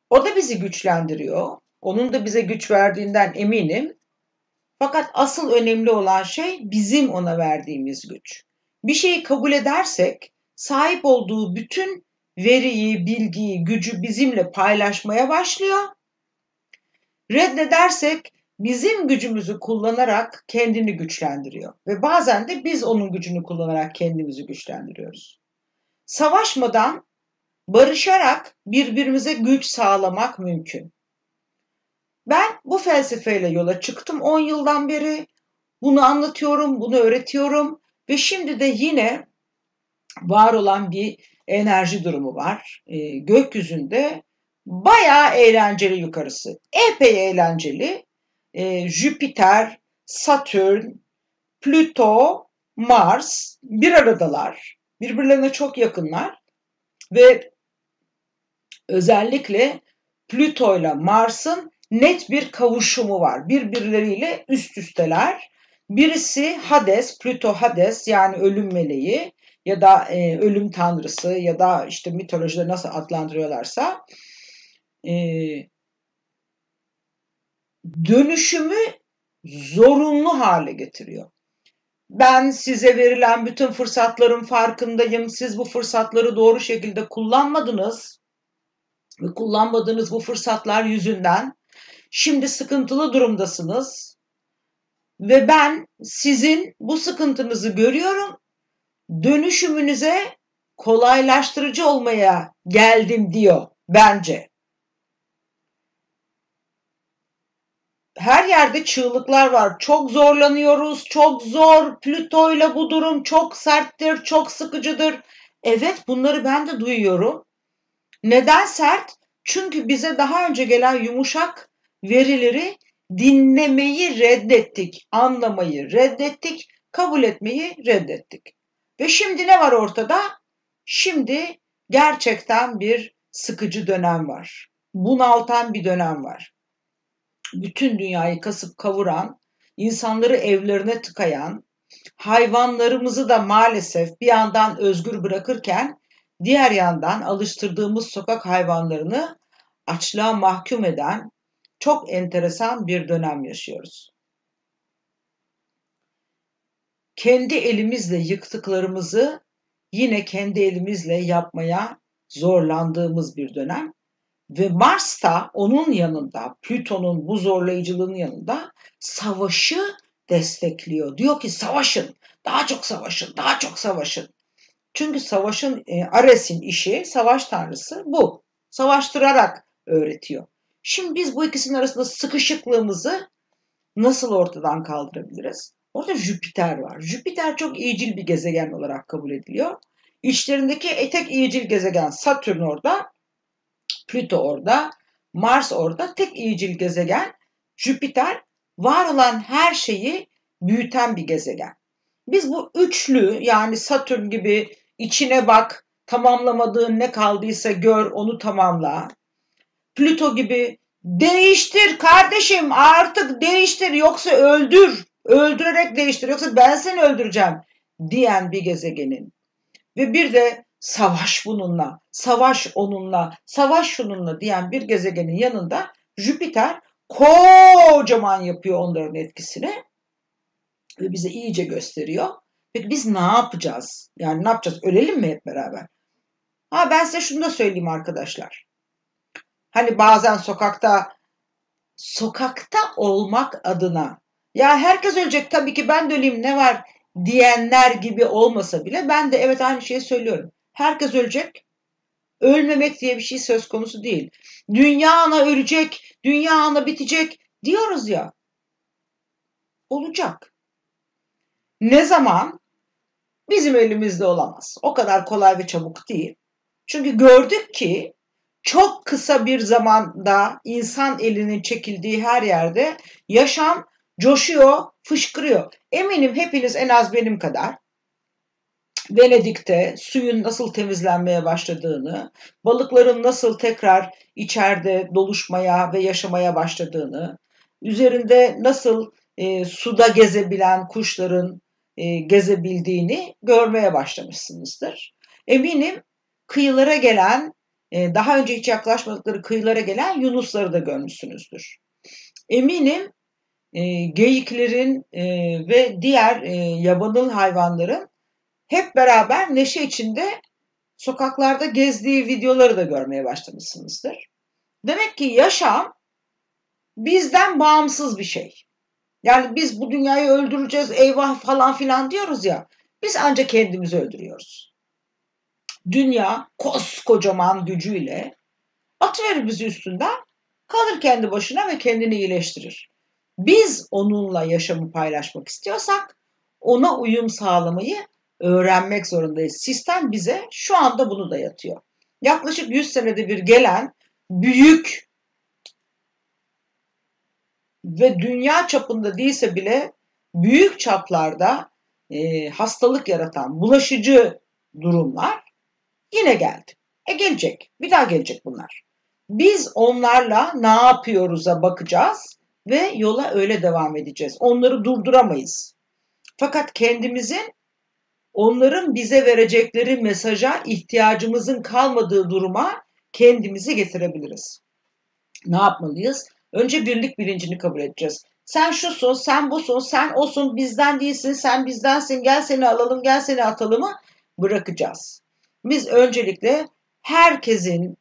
O da bizi güçlendiriyor. Onun da bize güç verdiğinden eminim. Fakat asıl önemli olan şey bizim ona verdiğimiz güç. Bir şeyi kabul edersek sahip olduğu bütün veriyi, bilgiyi, gücü bizimle paylaşmaya başlıyor. Reddedersek bizim gücümüzü kullanarak kendini güçlendiriyor ve bazen de biz onun gücünü kullanarak kendimizi güçlendiriyoruz. Savaşmadan, barışarak birbirimize güç sağlamak mümkün. Ben bu felsefeyle yola çıktım 10 yıldan beri. Bunu anlatıyorum, bunu öğretiyorum ve şimdi de yine var olan bir enerji durumu var. Gökyüzünde bayağı eğlenceli yukarısı. Epey eğlenceli. Jüpiter, Satürn, Plüto, Mars bir aradalar. Birbirlerine çok yakınlar ve özellikle Plüto ile Mars'ın net bir kavuşumu var. Birbirleriyle üst üsteler. Birisi Hades, Plüto Hades yani ölüm meleği ya da ölüm tanrısı ya da işte mitolojide nasıl adlandırıyorlarsa dönüşümü zorunlu hale getiriyor. Ben size verilen bütün fırsatların farkındayım. Siz bu fırsatları doğru şekilde kullanmadınız ve kullanmadığınız bu fırsatlar yüzünden şimdi sıkıntılı durumdasınız ve ben sizin bu sıkıntınızı görüyorum. Dönüşümünüze kolaylaştırıcı olmaya geldim diyor bence. Her yerde çığlıklar var. Çok zorlanıyoruz, çok zor. Plüto'yla bu durum çok serttir, çok sıkıcıdır. Evet, bunları ben de duyuyorum. Neden sert? Çünkü bize daha önce gelen yumuşak verileri dinlemeyi reddettik, anlamayı reddettik, kabul etmeyi reddettik. Ve şimdi ne var ortada? Şimdi gerçekten bir sıkıcı dönem var. Bunaltan bir dönem var. Bütün dünyayı kasıp kavuran, insanları evlerine tıkayan, hayvanlarımızı da maalesef bir yandan özgür bırakırken diğer yandan alıştırdığımız sokak hayvanlarını açlığa mahkum eden çok enteresan bir dönem yaşıyoruz. Kendi elimizle yıktıklarımızı yine kendi elimizle yapmaya zorlandığımız bir dönem. Ve Mars da onun yanında, Plüton'un bu zorlayıcılığının yanında savaşı destekliyor. Diyor ki savaşın, daha çok savaşın, daha çok savaşın. Çünkü savaşın, Ares'in işi, savaş tanrısı bu. Savaştırarak öğretiyor. Şimdi biz bu ikisinin arasında sıkışıklığımızı nasıl ortadan kaldırabiliriz? Orada Jüpiter var. Jüpiter çok iyicil bir gezegen olarak kabul ediliyor. İçlerindeki tek iyicil gezegen Satürn orada. Plüto orada, Mars orada, tek iyicil gezegen Jüpiter, var olan her şeyi büyüten bir gezegen. Biz bu üçlü yani Satürn gibi içine bak, tamamlamadığın ne kaldıysa gör, onu tamamla. Plüto gibi değiştir kardeşim artık değiştir yoksa öldür, öldürerek değiştir yoksa ben seni öldüreceğim diyen bir gezegenin ve bir de savaş bununla, savaş onunla, savaş şununla diyen bir gezegenin yanında Jüpiter kocaman yapıyor onların etkisini ve bize iyice gösteriyor. Peki biz ne yapacağız? Yani ne yapacağız? Ölelim mi hep beraber? Ha ben size şunu da söyleyeyim arkadaşlar. Hani bazen sokakta olmak adına ya herkes ölecek tabii ki ben de öleyim ne var diyenler gibi olmasa bile ben de evet aynı şeyi söylüyorum. Herkes ölecek. Ölmemek diye bir şey söz konusu değil. Dünya ana ölecek, dünya ana bitecek diyoruz ya. Olacak. Ne zaman? Bizim elimizde olamaz. O kadar kolay ve çabuk değil. Çünkü gördük ki çok kısa bir zamanda insan elinin çekildiği her yerde yaşam coşuyor, fışkırıyor. Eminim hepiniz en az benim kadar Venedik'te suyun nasıl temizlenmeye başladığını, balıkların nasıl tekrar içeride doluşmaya ve yaşamaya başladığını, üzerinde nasıl suda gezebilen kuşların gezebildiğini görmeye başlamışsınızdır. Eminim kıyılara gelen daha önce hiç yaklaşmadıkları kıyılara gelen yunusları da görmüşsünüzdür. Eminim geyiklerin ve diğer yabanıl hayvanların hep beraber neşe içinde sokaklarda gezdiği videoları da görmeye başlamışsınızdır. Demek ki yaşam bizden bağımsız bir şey. Yani biz bu dünyayı öldüreceğiz, eyvah falan filan diyoruz ya. Biz ancak kendimizi öldürüyoruz. Dünya koskocaman gücüyle atıverir bizi üstünden, kalır kendi başına ve kendini iyileştirir. Biz onunla yaşamı paylaşmak istiyorsak ona uyum sağlamayı öğrenmek zorundayız. Sistem bize şu anda bunu dayatıyor. Yaklaşık 100 senede bir gelen büyük ve dünya çapında değilse bile büyük çaplarda hastalık yaratan bulaşıcı durumlar yine geldi. Gelecek. Bir daha gelecek bunlar. Biz onlarla ne yapıyoruz'a bakacağız ve yola öyle devam edeceğiz. Onları durduramayız. Fakat kendimizin onların bize verecekleri mesaja ihtiyacımızın kalmadığı duruma kendimizi getirebiliriz. Ne yapmalıyız? Önce birlik bilincini kabul edeceğiz. Sen şusun, sen busun, sen osun, bizden değilsin, sen bizdensin, gel seni alalım, gel seni atalımı bırakacağız. Biz öncelikle herkesin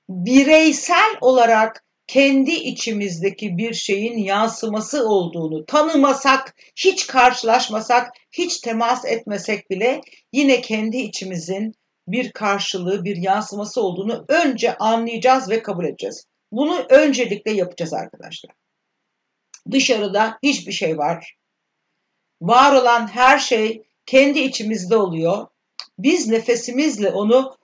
bireysel olarak kendi içimizdeki bir şeyin yansıması olduğunu tanımasak, hiç karşılaşmasak, hiç temas etmesek bile yine kendi içimizin bir karşılığı, bir yansıması olduğunu önce anlayacağız ve kabul edeceğiz. Bunu öncelikle yapacağız arkadaşlar. Dışarıda hiçbir şey var. Var olan her şey kendi içimizde oluyor. Biz nefesimizle onu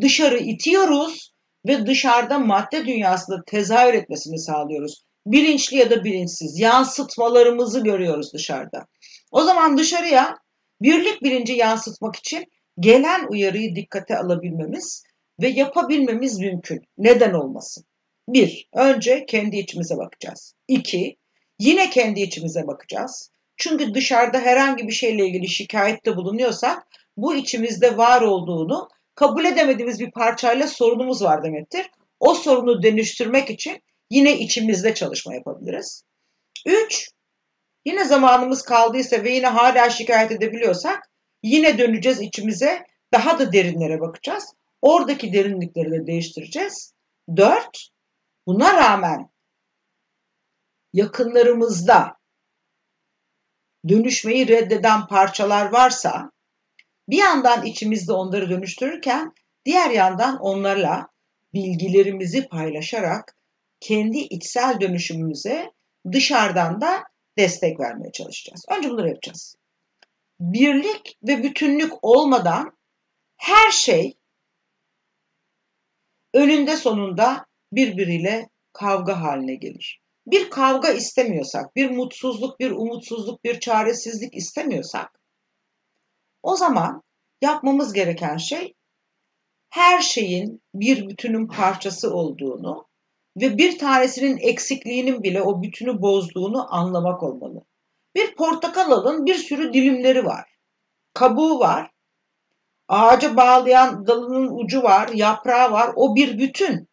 dışarı itiyoruz ve dışarıda madde dünyasında tezahür etmesini sağlıyoruz. Bilinçli ya da bilinçsiz yansıtmalarımızı görüyoruz dışarıda. O zaman dışarıya birlik bilinci yansıtmak için gelen uyarıyı dikkate alabilmemiz ve yapabilmemiz mümkün. Neden olmasın? 1. Önce kendi içimize bakacağız. 2. Yine kendi içimize bakacağız. Çünkü dışarıda herhangi bir şeyle ilgili şikayette bulunuyorsak bu içimizde var olduğunu kabul edemediğimiz bir parçayla sorunumuz var demektir. O sorunu dönüştürmek için yine içimizde çalışma yapabiliriz. 3. Yine zamanımız kaldıysa ve yine hala şikayet edebiliyorsak yine döneceğiz içimize, daha da derinlere bakacağız. Oradaki derinlikleri de değiştireceğiz. 4. Buna rağmen yakınlarımızda dönüşmeyi reddeden parçalar varsa bir yandan içimizde onları dönüştürürken diğer yandan onlarla bilgilerimizi paylaşarak kendi içsel dönüşümümüze dışarıdan da destek vermeye çalışacağız. Önce bunları yapacağız. Birlik ve bütünlük olmadan her şey önünde sonunda birbiriyle kavga haline gelir. Bir kavga istemiyorsak, bir mutsuzluk, bir umutsuzluk, bir çaresizlik istemiyorsak o zaman yapmamız gereken şey her şeyin bir bütünün parçası olduğunu ve bir tanesinin eksikliğinin bile o bütünü bozduğunu anlamak olmalı. Bir portakal alın, bir sürü dilimleri var. Kabuğu var, ağaca bağlayan dalının ucu var, yaprağı var. O bir bütün.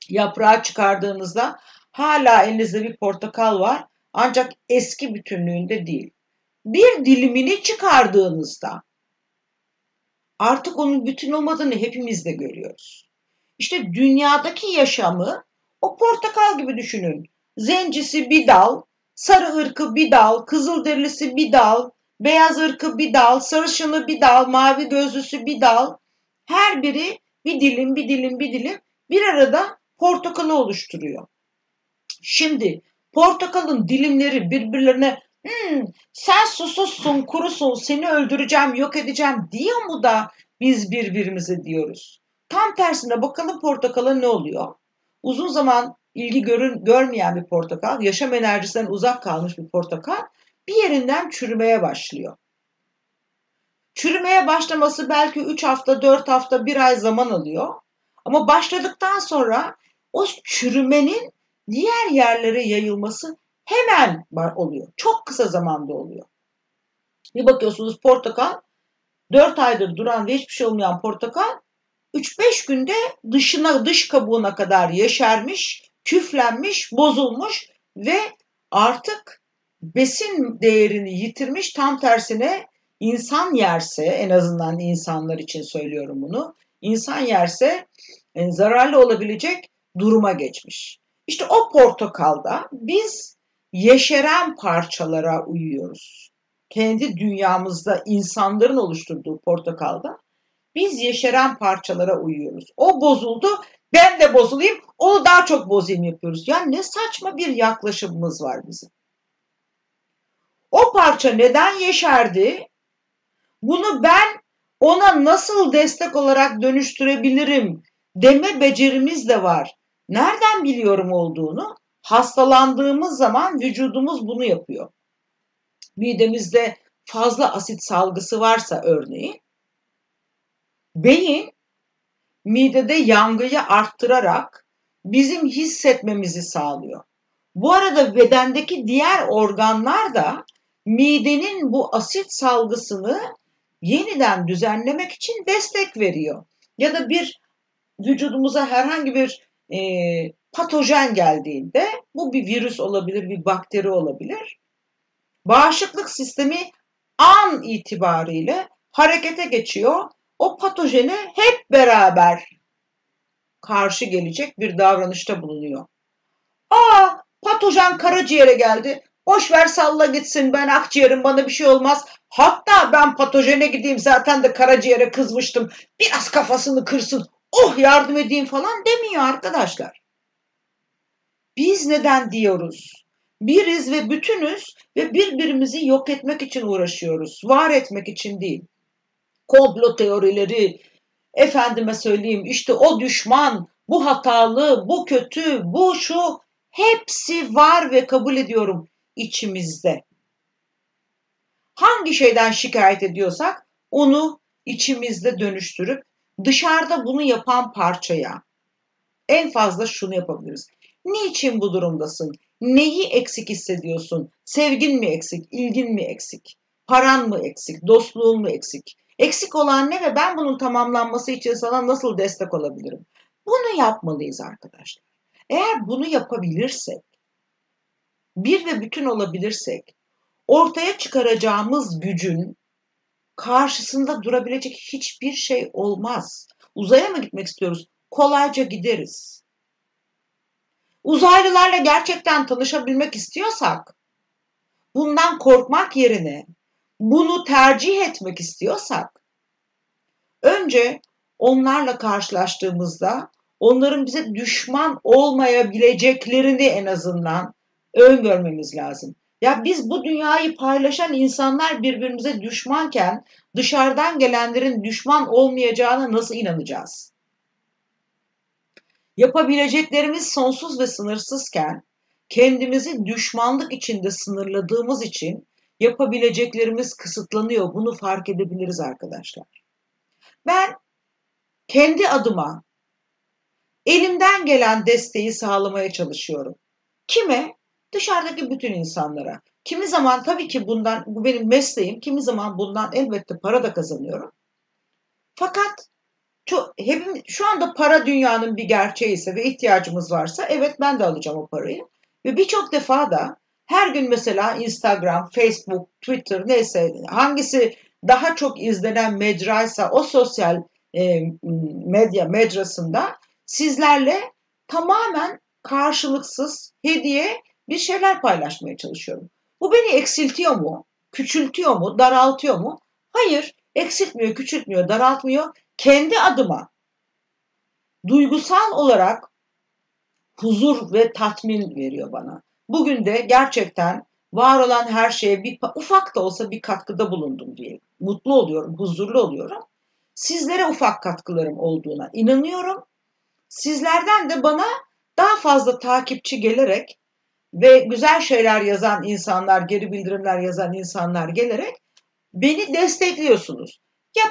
Yaprağı çıkardığınızda hala elinizde bir portakal var ancak eski bütünlüğünde değil. Bir dilimini çıkardığınızda artık onun bütün olmadığını hepimiz de görüyoruz. İşte dünyadaki yaşamı o portakal gibi düşünün. Zencisi bir dal, sarı ırkı bir dal, kızılderilisi bir dal, beyaz ırkı bir dal, sarışını bir dal, mavi gözlüsü bir dal. Her biri bir dilim, bir dilim, bir dilim bir arada portakalı oluşturuyor. Şimdi portakalın dilimleri birbirlerine sen susuzsun, kurusun, seni öldüreceğim, yok edeceğim diyor mu da biz birbirimize diyoruz. Tam tersine bakalım portakala ne oluyor? Uzun zaman ilgi görmeyen bir portakal, yaşam enerjisinden uzak kalmış bir portakal bir yerinden çürümeye başlıyor. Çürümeye başlaması belki 3 hafta, 4 hafta, 1 ay zaman alıyor. Ama başladıktan sonra o çürümenin diğer yerlere yayılması hemen oluyor. Çok kısa zamanda oluyor. Bir bakıyorsunuz portakal 4 aydır duran ve hiçbir şey olmayan portakal 3-5 günde dış kabuğuna kadar yeşermiş, küflenmiş, bozulmuş ve artık besin değerini yitirmiş. Tam tersine insan yerse, en azından insanlar için söylüyorum bunu, insan yerse zararlı olabilecek duruma geçmiş. İşte o portakalda biz yeşeren parçalara uyuyoruz. Kendi dünyamızda insanların oluşturduğu portakalda biz yeşeren parçalara uyuyoruz. O bozuldu, ben de bozulayım, onu daha çok bozayım yapıyoruz. Yani ne saçma bir yaklaşımımız var bizim. O parça neden yeşerdi? Bunu ben ona nasıl destek olarak dönüştürebilirim deme becerimiz de var. Nereden biliyorum olduğunu? Hastalandığımız zaman vücudumuz bunu yapıyor. Midemizde fazla asit salgısı varsa örneğin, beyin midede yangıyı arttırarak bizim hissetmemizi sağlıyor. Bu arada bedendeki diğer organlar da midenin bu asit salgısını yeniden düzenlemek için destek veriyor. Ya da vücudumuza herhangi bir patojen geldiğinde, bu bir virüs olabilir, bir bakteri olabilir. Bağışıklık sistemi an itibariyle harekete geçiyor. O patojene hep beraber karşı gelecek bir davranışta bulunuyor. Patojen karaciğere geldi. Boş ver, salla gitsin, ben akciğerim, bana bir şey olmaz. Hatta ben patojene gideyim, zaten de karaciğere kızmıştım. Biraz kafasını kırsın. Oh, yardım edeyim falan demiyor arkadaşlar. Biz neden diyoruz? Biriz ve bütünüz ve birbirimizi yok etmek için uğraşıyoruz. Var etmek için değil. Komplo teorileri, efendime söyleyeyim işte o düşman, bu hatalı, bu kötü, bu şu, hepsi var ve kabul ediyorum içimizde. Hangi şeyden şikayet ediyorsak onu içimizde dönüştürüp dışarıda bunu yapan parçaya en fazla şunu yapabiliriz. Niçin bu durumdasın? Neyi eksik hissediyorsun? Sevgin mi eksik? İlgin mi eksik? Paran mı eksik? Dostluğun mu eksik? Eksik olan ne ve ben bunun tamamlanması için sana nasıl destek olabilirim? Bunu yapmalıyız arkadaşlar. Eğer bunu yapabilirsek, bir ve bütün olabilirsek, ortaya çıkaracağımız gücün karşısında durabilecek hiçbir şey olmaz. Uzaya mı gitmek istiyoruz? Kolayca gideriz. Uzaylılarla gerçekten tanışabilmek istiyorsak, bundan korkmak yerine bunu tercih etmek istiyorsak, önce onlarla karşılaştığımızda onların bize düşman olmayabileceklerini en azından öngörmemiz lazım. Ya biz bu dünyayı paylaşan insanlar birbirimize düşmanken dışarıdan gelenlerin düşman olmayacağına nasıl inanacağız? Yapabileceklerimiz sonsuz ve sınırsızken kendimizi düşmanlık içinde sınırladığımız için yapabileceklerimiz kısıtlanıyor. Bunu fark edebiliriz arkadaşlar. Ben kendi adıma elimden gelen desteği sağlamaya çalışıyorum. Kime? Dışarıdaki bütün insanlara. Kimi zaman tabii ki bu benim mesleğim, kimi zaman bundan elbette para da kazanıyorum. Fakat şu anda para dünyanın bir gerçeği ise ve ihtiyacımız varsa, evet, ben de alacağım o parayı. Ve birçok defa da her gün mesela Instagram, Facebook, Twitter, neyse hangisi daha çok izlenen mecraysa o sosyal medya mecrasında sizlerle tamamen karşılıksız hediye bir şeyler paylaşmaya çalışıyorum. Bu beni eksiltiyor mu? Küçültüyor mu? Daraltıyor mu? Hayır, eksiltmiyor, küçültmüyor, daraltmıyor. Kendi adıma duygusal olarak huzur ve tatmin veriyor bana. Bugün de gerçekten var olan her şeye ufak da olsa bir katkıda bulundum diye. Mutlu oluyorum, huzurlu oluyorum. Sizlere ufak katkılarım olduğuna inanıyorum. Sizlerden de bana daha fazla takipçi gelerek ve güzel şeyler yazan insanlar, geri bildirimler yazan insanlar gelerek beni destekliyorsunuz. Ya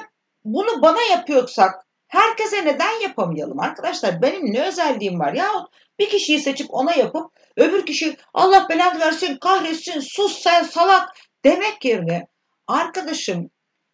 bunu bana yapıyorsak herkese neden yapamayalım arkadaşlar? Benim ne özelliğim var? Ya bir kişiyi seçip ona yapıp öbür kişi Allah belanı versin, kahretsin, sus sen salak demek yerine, arkadaşım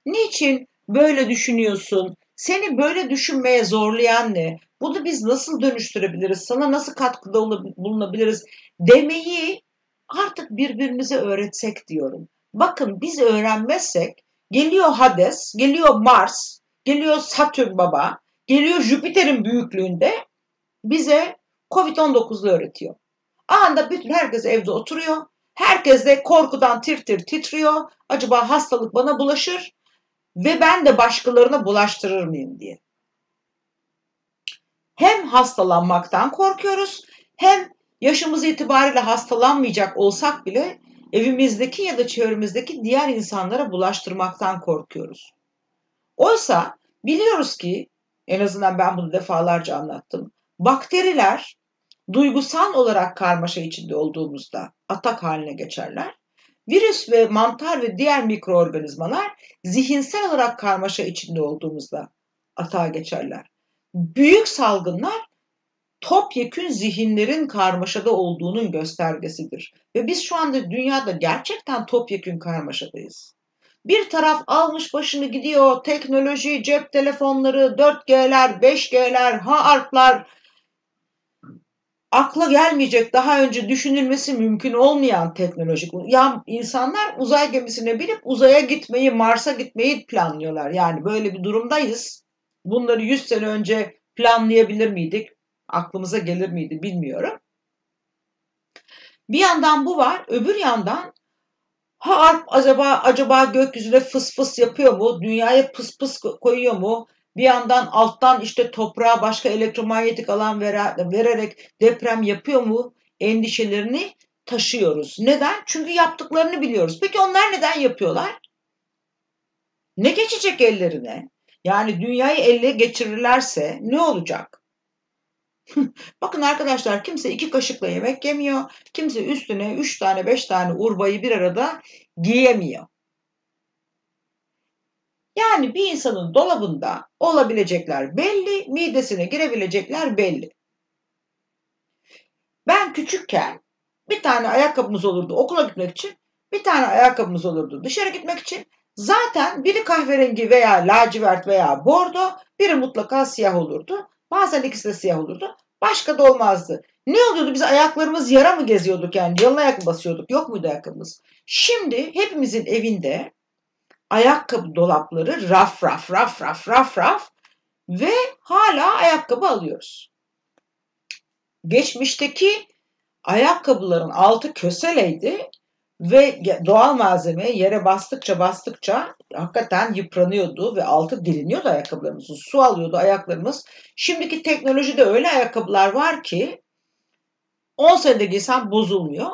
niçin böyle düşünüyorsun? Seni böyle düşünmeye zorlayan ne? Bunu biz nasıl dönüştürebiliriz? Sana nasıl katkıda bulunabiliriz? Demeyi artık birbirimize öğretsek diyorum. Bakın biz öğrenmezsek geliyor Hades, geliyor Mars, geliyor Satürn baba, geliyor Jüpiter'in büyüklüğünde bize Covid-19'u öğretiyor. Anda bütün herkes evde oturuyor. Herkes de korkudan tir tir titriyor. Acaba hastalık bana bulaşır ve ben de başkalarına bulaştırır mıyım diye. Hem hastalanmaktan korkuyoruz, hem yaşımız itibariyle hastalanmayacak olsak bile evimizdeki ya da çevremizdeki diğer insanlara bulaştırmaktan korkuyoruz. Oysa biliyoruz ki, en azından ben bunu defalarca anlattım, bakteriler duygusal olarak karmaşa içinde olduğumuzda atak haline geçerler. Virüs ve mantar ve diğer mikroorganizmalar zihinsel olarak karmaşa içinde olduğumuzda atağa geçerler. Büyük salgınlar topyekün zihinlerin karmaşada olduğunun göstergesidir. Ve biz şu anda dünyada gerçekten topyekün karmaşadayız. Bir taraf almış başını gidiyor, teknoloji, cep telefonları, 4G'ler, 5G'ler, HAARP'lar, akla gelmeyecek, daha önce düşünülmesi mümkün olmayan teknolojik. Ya insanlar uzay gemisine binip uzaya gitmeyi, Mars'a gitmeyi planlıyorlar. Yani böyle bir durumdayız. Bunları 100 sene önce planlayabilir miydik? Aklımıza gelir miydi bilmiyorum. Bir yandan bu var, öbür yandan harp acaba gökyüzüne fıs fıs yapıyor mu? Dünyaya pıs pıs koyuyor mu? Bir yandan alttan işte toprağa başka elektromanyetik alan vererek deprem yapıyor mu? Endişelerini taşıyoruz. Neden? Çünkü yaptıklarını biliyoruz. Peki onlar neden yapıyorlar? Ne geçecek ellerine? Yani dünyayı elle geçirirlerse ne olacak? Bakın arkadaşlar, kimse 2 kaşıkla yemek yemiyor. Kimse üstüne 3 tane 5 tane urbayı bir arada giyemiyor. Yani bir insanın dolabında olabilecekler belli, midesine girebilecekler belli. Ben küçükken bir tane ayakkabımız olurdu okula gitmek için, bir tane ayakkabımız olurdu dışarı gitmek için. Zaten biri kahverengi veya lacivert veya bordo, biri mutlaka siyah olurdu. Bazen ikisi de siyah olurdu. Başka da olmazdı. Ne oluyordu? Biz ayaklarımız yara mı geziyorduk yani? Yalın ayak mı basıyorduk? Yok muydu ayakkabımız? Şimdi hepimizin evinde ayakkabı dolapları raf raf raf raf raf raf ve hala ayakkabı alıyoruz. Geçmişteki ayakkabıların altı köseleydi ve doğal malzeme yere bastıkça hakikaten yıpranıyordu ve altı diliniyordu ayakkabılarımızın. Su alıyordu ayaklarımız. Şimdiki teknolojide öyle ayakkabılar var ki 10 senede giysen bozulmuyor.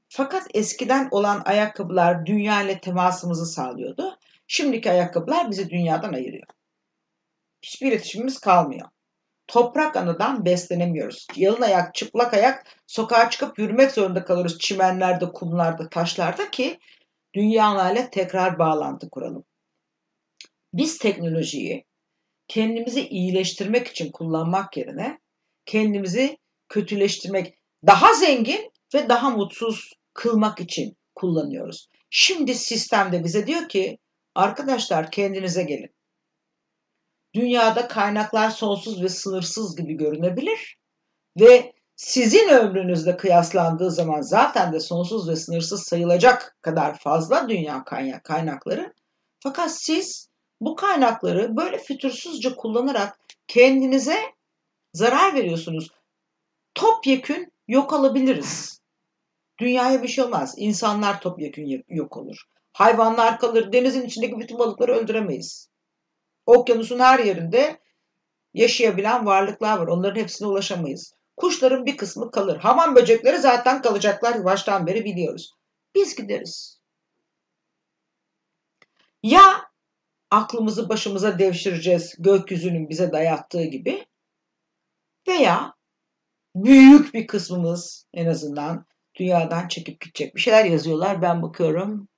Fakat eskiden olan ayakkabılar dünya ile temasımızı sağlıyordu. Şimdiki ayakkabılar bizi dünyadan ayırıyor. Hiçbir iletişimimiz kalmıyor. Toprak anadan beslenemiyoruz. Yalın ayak, çıplak ayak sokağa çıkıp yürümek zorunda kalıyoruz çimenlerde, kumlarda, taşlarda ki dünyayla tekrar bağlantı kuralım. Biz teknolojiyi kendimizi iyileştirmek için kullanmak yerine kendimizi kötüleştirmek, daha zengin ve daha mutsuz kılmak için kullanıyoruz. Şimdi sistemde bize diyor ki arkadaşlar kendinize gelin. Dünyada kaynaklar sonsuz ve sınırsız gibi görünebilir ve sizin ömrünüzle kıyaslandığı zaman zaten de sonsuz ve sınırsız sayılacak kadar fazla dünya kaynakları. Fakat siz bu kaynakları böyle fütursuzca kullanarak kendinize zarar veriyorsunuz. Topyekün yok alabiliriz. Dünyaya bir şey olmaz. İnsanlar topyekün yok olur. Hayvanlar kalır. Denizin içindeki bütün balıkları öldüremeyiz. Okyanusun her yerinde yaşayabilen varlıklar var. Onların hepsine ulaşamayız. Kuşların bir kısmı kalır. Hamam böcekleri zaten kalacaklar. Baştan beri biliyoruz. Biz gideriz. Ya aklımızı başımıza devşireceğiz gökyüzünün bize dayattığı gibi veya büyük bir kısmımız en azından dünyadan çekip gidecek. Bir şeyler yazıyorlar. Ben bakıyorum.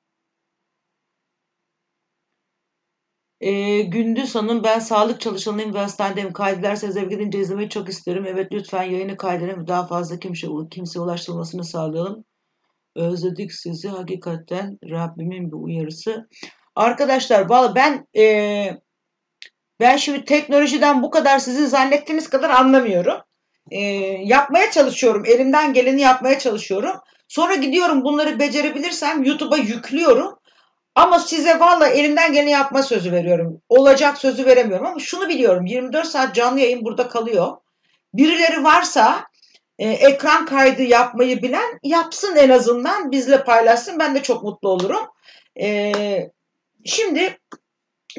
Gündüz Hanım, ben sağlık çalışanıyım ve hastanedeyim. Kaydederseniz eve gidince izlemeyi çok isterim. Evet, lütfen yayını kaydedin. Daha fazla kimseye ulaştırılmasını sağlayalım. Özledik sizi hakikaten, Rabbimin bir uyarısı. Arkadaşlar valla ben Ben şimdi teknolojiden bu kadar sizin zannettiğiniz kadar anlamıyorum. Yapmaya çalışıyorum. Elimden geleni yapmaya çalışıyorum. Sonra gidiyorum bunları becerebilirsem YouTube'a yüklüyorum. Ama size valla elimden geleni yapma sözü veriyorum. Olacak sözü veremiyorum ama şunu biliyorum. 24 saat canlı yayın burada kalıyor. Birileri varsa ekran kaydı yapmayı bilen yapsın, en azından bizle paylaşsın. Ben de çok mutlu olurum. E, Şimdi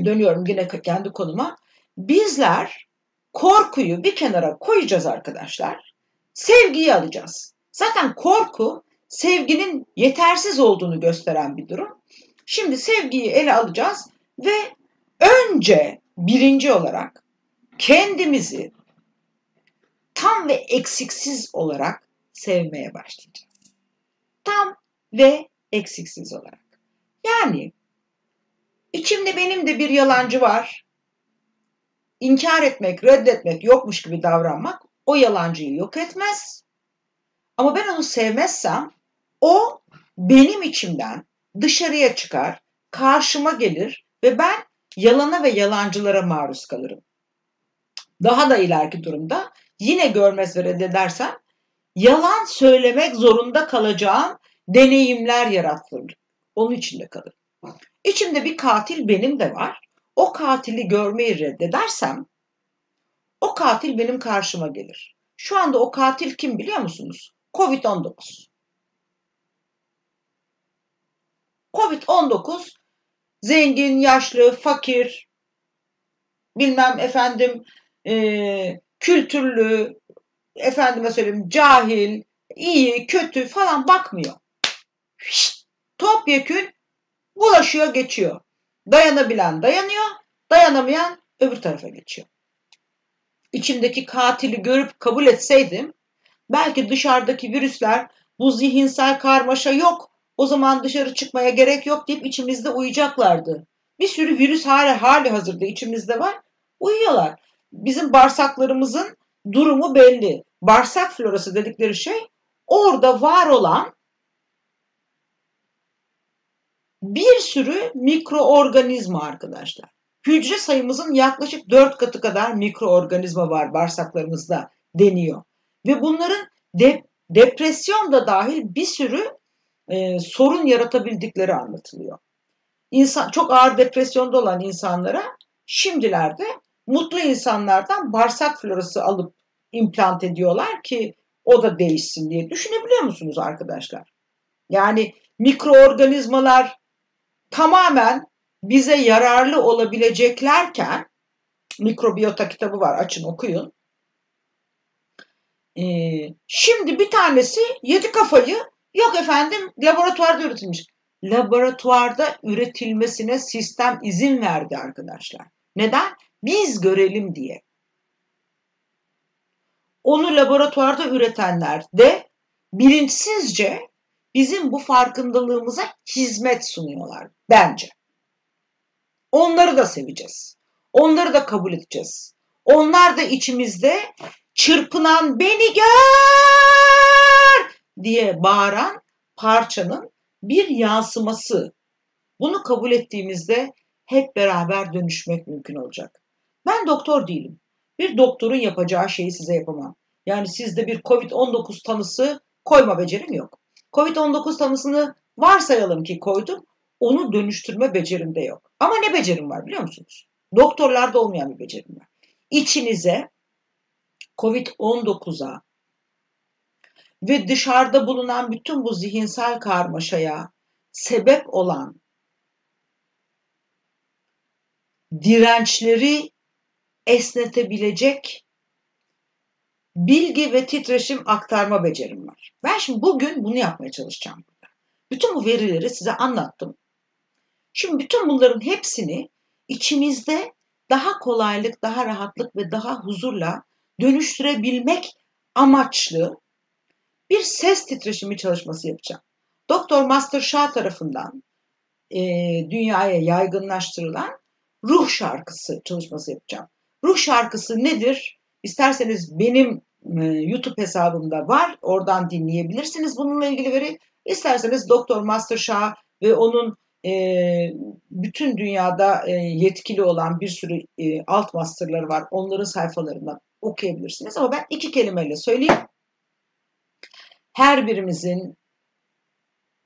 dönüyorum yine kendi konuma. Bizler korkuyu bir kenara koyacağız arkadaşlar. Sevgiyi alacağız. Zaten korku sevginin yetersiz olduğunu gösteren bir durum. Şimdi sevgiyi ele alacağız ve önce birinci olarak kendimizi tam ve eksiksiz olarak sevmeye başlayacağız. Tam ve eksiksiz olarak. Yani içimde benim de bir yalancı var. İnkar etmek, reddetmek, yokmuş gibi davranmak o yalancıyı yok etmez. Ama ben onu sevmezsem o benim içimden dışarıya çıkar, karşıma gelir ve ben yalana ve yalancılara maruz kalırım. Daha da ileriki durumda yine görmez ve reddedersem yalan söylemek zorunda kalacağım deneyimler yaratılır. Onun içinde kalır. İçimde bir katil benim de var. O katili görmeyi reddedersem o katil benim karşıma gelir. Şu anda o katil kim biliyor musunuz? Covid-19. Covid-19 zengin, yaşlı, fakir, bilmem efendim kültürlü, efendime söyleyeyim cahil, iyi, kötü falan bakmıyor. Topyekün bulaşıyor, geçiyor. Dayanabilen dayanıyor, dayanamayan öbür tarafa geçiyor. İçimdeki katili görüp kabul etseydim, belki dışarıdaki virüsler bu zihinsel karmaşa yok, o zaman dışarı çıkmaya gerek yok deyip içimizde uyuyacaklardı. Bir sürü virüs hali hazırda içimizde var, uyuyorlar. Bizim bağırsaklarımızın durumu belli. Bağırsak florası dedikleri şey orada var olan bir sürü mikroorganizma arkadaşlar. Hücre sayımızın yaklaşık 4 katı kadar mikroorganizma var bağırsaklarımızda deniyor. Ve bunların depresyon da dahil bir sürü sorun yaratabildikleri anlatılıyor. Çok ağır depresyonda olan insanlara şimdilerde mutlu insanlardan bağırsak florası alıp implant ediyorlar ki o da değişsin diye. Düşünebiliyor musunuz arkadaşlar? Yani mikroorganizmalar tamamen bize yararlı olabileceklerken, mikrobiyota kitabı var, açın okuyun. Şimdi bir tanesi yedi kafayı, yok efendim laboratuvarda üretilmiş. Laboratuvarda üretilmesine sistem izin verdi arkadaşlar. Neden? Biz görelim diye. Onu laboratuvarda üretenler de bilinçsizce bizim bu farkındalığımıza hizmet sunuyorlar bence. Onları da seveceğiz. Onları da kabul edeceğiz. Onlar da içimizde çırpınan, beni gör diye bağıran parçanın bir yansıması. Bunu kabul ettiğimizde hep beraber dönüşmek mümkün olacak. Ben doktor değilim. Bir doktorun yapacağı şeyi size yapamam. Yani sizde bir Covid-19 tanısı koyma becerim yok. Covid-19 tanısını varsayalım ki koydum, onu dönüştürme becerim de yok. Ama ne becerim var biliyor musunuz? Doktorlarda olmayan bir becerim var. İçinize Covid-19'a ve dışarıda bulunan bütün bu zihinsel karmaşaya sebep olan dirençleri esnetebilecek bilgi ve titreşim aktarma becerim var. Ben şimdi bugün bunu yapmaya çalışacağım. Bütün bu verileri size anlattım. Şimdi bütün bunların hepsini içimizde daha kolaylık, daha rahatlık ve daha huzurla dönüştürebilmek amaçlı bir ses titreşimi çalışması yapacağım. Doktor Master Shah tarafından dünyaya yaygınlaştırılan ruh şarkısı çalışması yapacağım. Ruh şarkısı nedir? İsterseniz benim YouTube hesabımda var. Oradan dinleyebilirsiniz bununla ilgili veri. İsterseniz Doktor Master Shah ve onun Bütün dünyada yetkili olan bir sürü alt masterları var. Onların sayfalarından okuyabilirsiniz. Ama ben 2 kelimeyle söyleyeyim. Her birimizin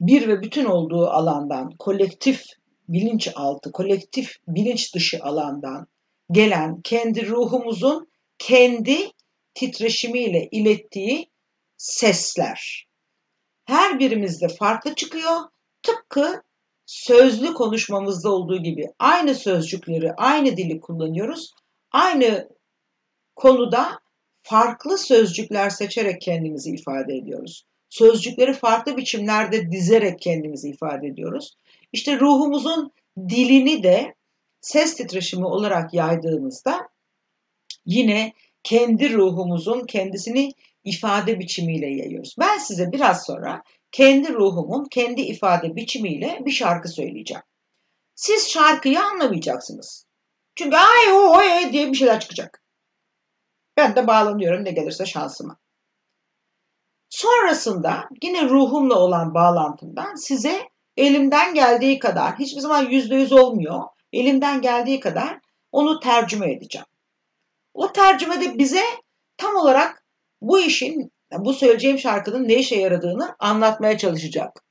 bir ve bütün olduğu alandan, kolektif bilinçaltı, kolektif bilinç dışı alandan gelen kendi ruhumuzun kendi titreşimiyle ilettiği sesler. Her birimizde farklı çıkıyor. Tıpkı sözlü konuşmamızda olduğu gibi aynı sözcükleri, aynı dili kullanıyoruz. Aynı konuda farklı sözcükler seçerek kendimizi ifade ediyoruz. Sözcükleri farklı biçimlerde dizerek kendimizi ifade ediyoruz. İşte ruhumuzun dilini de ses titreşimi olarak yaydığımızda yine kendi ruhumuzun kendisini ifade biçimiyle yayıyoruz. Ben size biraz sonra kendi ruhumun kendi ifade biçimiyle bir şarkı söyleyeceğim. Siz şarkıyı anlamayacaksınız. Çünkü ay o diye bir şeyler çıkacak. Ben de bağlanıyorum ne gelirse şansıma. Sonrasında yine ruhumla olan bağlantımdan size elimden geldiği kadar, hiçbir zaman %100 olmuyor, elimden geldiği kadar onu tercüme edeceğim. O tercümede bize tam olarak bu işin, bu söyleyeceğim şarkının ne işe yaradığını anlatmaya çalışacak.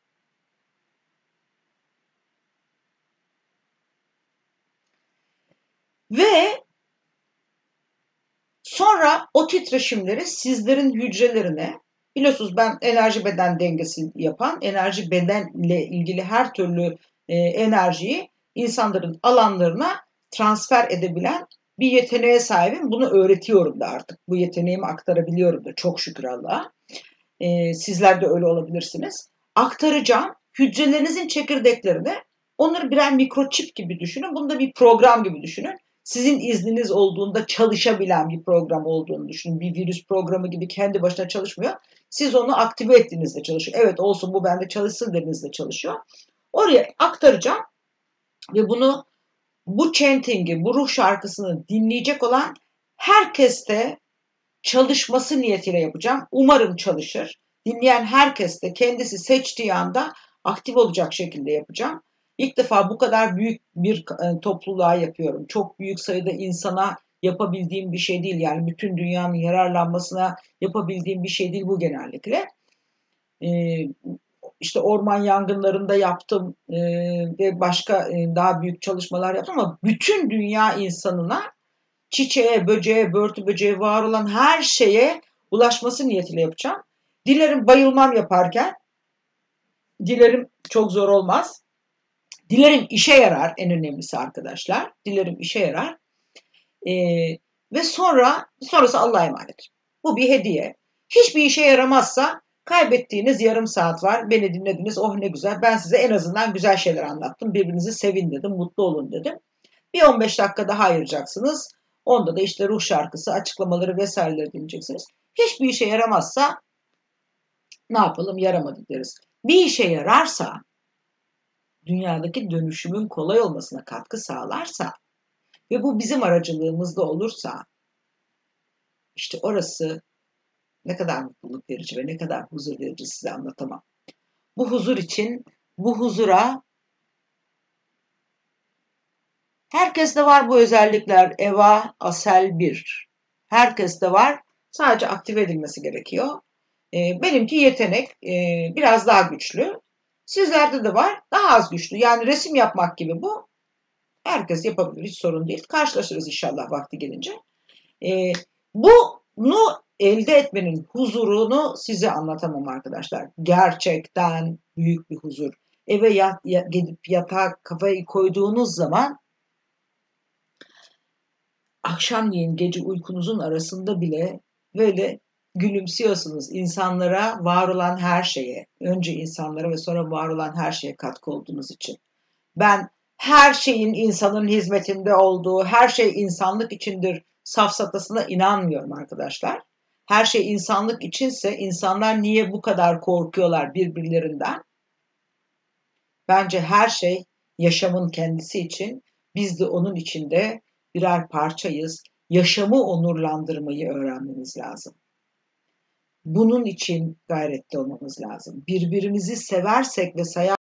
Ve sonra o titreşimleri sizlerin hücrelerine, biliyorsunuz ben enerji beden dengesi yapan, enerji bedenle ilgili her türlü enerjiyi insanların alanlarına transfer edebilen bir yeteneğe sahibim. Bunu öğretiyorum da artık. Bu yeteneğimi aktarabiliyorum da çok şükür Allah'a. Sizler de öyle olabilirsiniz. Aktaracağım hücrelerinizin çekirdeklerine, onları birer mikroçip gibi düşünün. Bunu da bir program gibi düşünün. Sizin izniniz olduğunda çalışabilen bir program olduğunu düşünün. Bir virüs programı gibi kendi başına çalışmıyor. Siz onu aktive ettiğinizde çalışıyor. Evet olsun bu bende çalışsın dediğinizde çalışıyor. Oraya aktaracağım ve bunu, bu chanting'i, bu ruh şarkısını dinleyecek olan herkes de çalışması niyetiyle yapacağım. Umarım çalışır. Dinleyen herkes de kendisi seçtiği anda aktif olacak şekilde yapacağım. İlk defa bu kadar büyük bir topluluğa yapıyorum. Çok büyük sayıda insana yapabildiğim bir şey değil. Yani bütün dünyanın yararlanmasına yapabildiğim bir şey değil bu genellikle. İşte orman yangınlarında yaptım ve başka daha büyük çalışmalar yaptım ama bütün dünya insanına, çiçeğe, böceğe, börtü böceğe, var olan her şeye ulaşması niyetiyle yapacağım. Dilerim bayılmam yaparken, dilerim çok zor olmaz. Dilerim işe yarar, en önemlisi arkadaşlar. Dilerim işe yarar. Ve sonrası Allah'a emanet. Bu bir hediye. Hiçbir işe yaramazsa kaybettiğiniz yarım saat var. Beni dinlediniz. Oh ne güzel. Ben size en azından güzel şeyler anlattım. Birbirinizi sevin dedim. Mutlu olun dedim. Bir 15 dakika daha ayıracaksınız. Onda da işte ruh şarkısı, açıklamaları vesaireleri dinleyeceksiniz. Hiçbir işe yaramazsa ne yapalım, yaramadı deriz. Bir işe yararsa, dünyadaki dönüşümün kolay olmasına katkı sağlarsa ve bu bizim aracılığımızda olursa, işte orası ne kadar mutluluk verici ve ne kadar huzur verici size anlatamam. Bu huzur için, bu huzura herkeste var bu özellikler. Eva Asel 1. Herkeste var. Sadece aktive edilmesi gerekiyor. Benimki yetenek biraz daha güçlü. Sizlerde de var daha az güçlü. Yani resim yapmak gibi bu. Herkes yapabilir, hiç sorun değil. Karşılaşırız inşallah vakti gelince. Bunu elde etmenin huzurunu size anlatamam arkadaşlar. Gerçekten büyük bir huzur. Eve gidip yatağa kafayı koyduğunuz zaman akşamleyin gece uykunuzun arasında bile böyle gülümsüyorsunuz. İnsanlara, var olan her şeye, önce insanlara ve sonra var olan her şeye katkı olduğunuz için. Ben her şeyin insanın hizmetinde olduğu, her şey insanlık içindir safsatasına inanmıyorum arkadaşlar. Her şey insanlık içinse insanlar niye bu kadar korkuyorlar birbirlerinden? Bence her şey yaşamın kendisi için, biz de onun içinde birer parçayız. Yaşamı onurlandırmayı öğrenmemiz lazım. Bunun için gayretli olmamız lazım. Birbirimizi seversek ve sayar